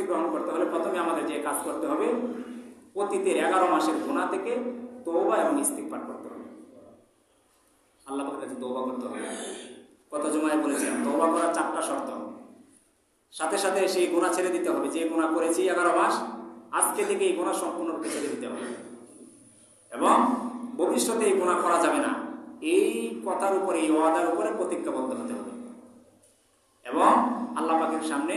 গ্রহণ করতে হলে প্রথমে আমাদের যে কাজ করতে হবে, অতীতের 11 মাসের গুনাহ থেকে তওবা এবং ইস্তিগফার করতে হবে। আল্লাহ পাকের কাছে তওবা করতে হবে। কত জুমায় বলেছেন তওবা করার 4টা শর্ত। সাথে সাথে সেই গুনাহ ছেড়ে দিতে হবে। যে গুনাহ করেছি 11 মাস, আজকে থেকে এই গুনাহ সম্পূর্ণরূপে ছেড়ে দিতে হবে এবং ভবিষ্যতে এই গুনাহ করা যাবে না, এই কথার উপরে, এই ওয়াদার উপরে প্রতিজ্ঞাবদ্ধ হতে হবে এবং আল্লাহ পাকের সামনে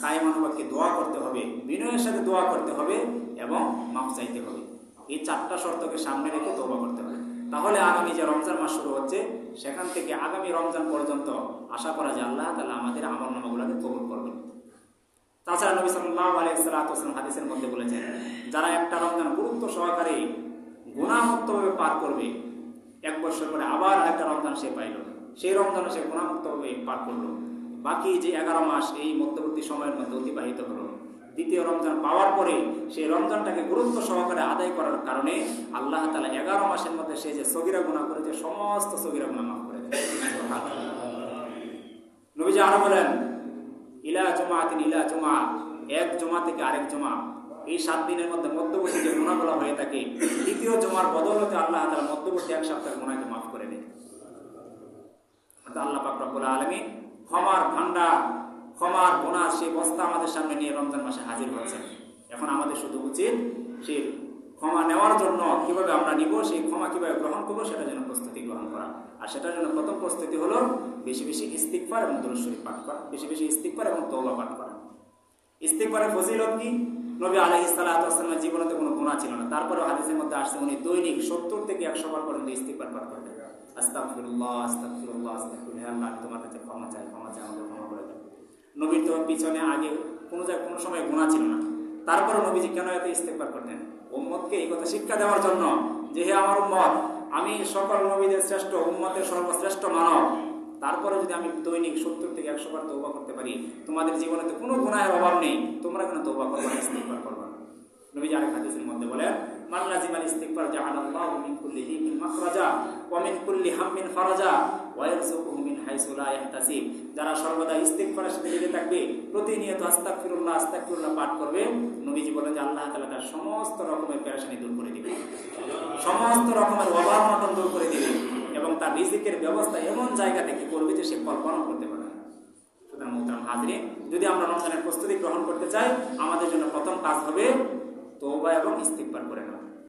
কায়েমানুবাক্যে দোয়া করতে হবে, বিনয়ের সাথে দোয়া করতে হবে এবং মাফ চাইতে হবে। এই 4টা শর্তকে সামনে রেখে তওবা করতে হবে। তাহলে আগামী যে রমজান মাস শুরু হচ্ছে, সেখান থেকে আগামী রমজান পর্যন্ত আশা করা যায় আল্লাহ তাআলা আমাদের আমলনামাগুলোকে কবুল করবেন। তাছাড়া নবী সাল্লাল্লাহু আলাইহি ওয়াসাল্লাম হাদিসের মধ্যে বলেছেন, যারা একটা রমজান গুরুত্ব সহকারে গুনাহমুক্তভাবে পার করবে, 1 বছর পরে আবার একটা রমজান সে পাইল, সেই রমজানে সে গুনাহমুক্তভাবে পার করলো, বাকি যে 11 মাস এই মধ্যবর্তী সময়ের মধ্যে অতিবাহিত হলো, দ্বিতীয় রমজান পাওয়ার পরে সেই রমজানটাকে গুরুত্ব সহকারে আদায় করার কারণে আল্লাহ তাআলা 11 মাসের মধ্যে সে যে সগীরা গুনাহ করেছে, সমস্ত সগীরা গুনাহ মাফ করে দেন। নবীজি আরো বলেন, ইলা জুমাতিন ইলা জুমা, এক জুমা থেকে আরেক জুমা, এই 7 দিনের মধ্যে মধ্যবর্তী যে গুনাহগুলো হয়ে থাকে, দ্বিতীয় জুমার বদলতে আল্লাহ তাআলা মধ্যবর্তী 1 সপ্তাহের গুনাহকে মাফ করে দেন। আল্লাহ পাক রব্বুল আলামিন ক্ষমার ভান্ডার, ক্ষমার বোনাস, সেই বস্তা আমাদের সামনে নিয়ে রমজান মাসে হাজির হয়েছে। এখন আমাদের শুধু উচিত সেই ক্ষমা নেওয়ার জন্য কিভাবে আমরা নিব, সেই ক্ষমা কিভাবে গ্রহণ করবো, সেটার জন্য প্রস্তুতি গ্রহণ করা। আর সেটার জন্য প্রথম প্রস্তুতি হলো বেশি বেশি ইস্তিগফার এবং দুরূদ শরীফ পাঠ করা, বেশি বেশি ইস্তিগফার এবং তওবা পাঠ করা। ইস্তিগফারের ফজিলত কি? নবী আলাইহিস সালাতু ওয়াস সালামের জীবনে তো কোনো গুনাহ ছিল না, তারপরে হাদিসের মধ্যে আসছে উনি দৈনিক 70 থেকে 100 বার পর্যন্ত ইস্তিগফার পাঠ করতেন। আস্তাগফিরুল্লাহ আস্তাগফিরুল্লাহ আস্তাগফিরুল্লাহ, হে আল্লাহ আমি তোমার কাছে ক্ষমা চাই, ক্ষমা চাই, আমাদের ক্ষমা করে দাও। নবীর তো পিছনে আগে কোনো সময় গুনাহ ছিল না, তারপরে নবীজি কেন এত ইস্তিগফার করতেন? উম্মতকে এই কথা শিক্ষা দেওয়ার জন্য যে হে আমার উম্মত, আমি সকল নবীদের শ্রেষ্ঠ, উম্মতের সর্বশ্রেষ্ঠ মানব, তারপরে যদি আমি দৈনিক 70 থেকে 100 বার তওবা করতে পারি, তোমাদের জীবনে তো কোনো গুনাহের অভাব নেই, তোমরা কেন তওবা করবে না, ইস্তিগফার করবে না? নবীজি আরেক হাদিসের মধ্যে বলেন, মান লাজিমাল ইস্তিগফার জাআলাল্লাহু মিন কুল্লি যিকিন মাখরাজা ওয়া মিন কুল্লি হাম্মিন ফারাজা ওয়া ইয়ারযুকুহু মিন হাইসু লা ইয়াহতাসিব। যারা সর্বদা ইস্তিগফারের সাথে লেগে থাকবে, প্রতিনিয়ত আস্তাগফিরুল্লাহ আস্তাগফিরুল্লাহ পাঠ করবে, নবীজি বলেন যে আল্লাহ তাআলা তার সমস্ত রকমের পেরেশানি দূর করে দিবেন, সমস্ত রকমের অভাব অনটন দূর করে দিবেন এবং তার রিজিকের ব্যবস্থা এমন জায়গা থেকে করবে যে সে কল্পনা করতে পারে না। সুতরাং মুহতারাম হাজরিন, যদি আমরা রমজানের প্রস্তুতি গ্রহণ করতে চাই, আমাদের জন্য প্রথম কাজ হবে তওবা এবং ইস্তিগফার করে নেওয়া।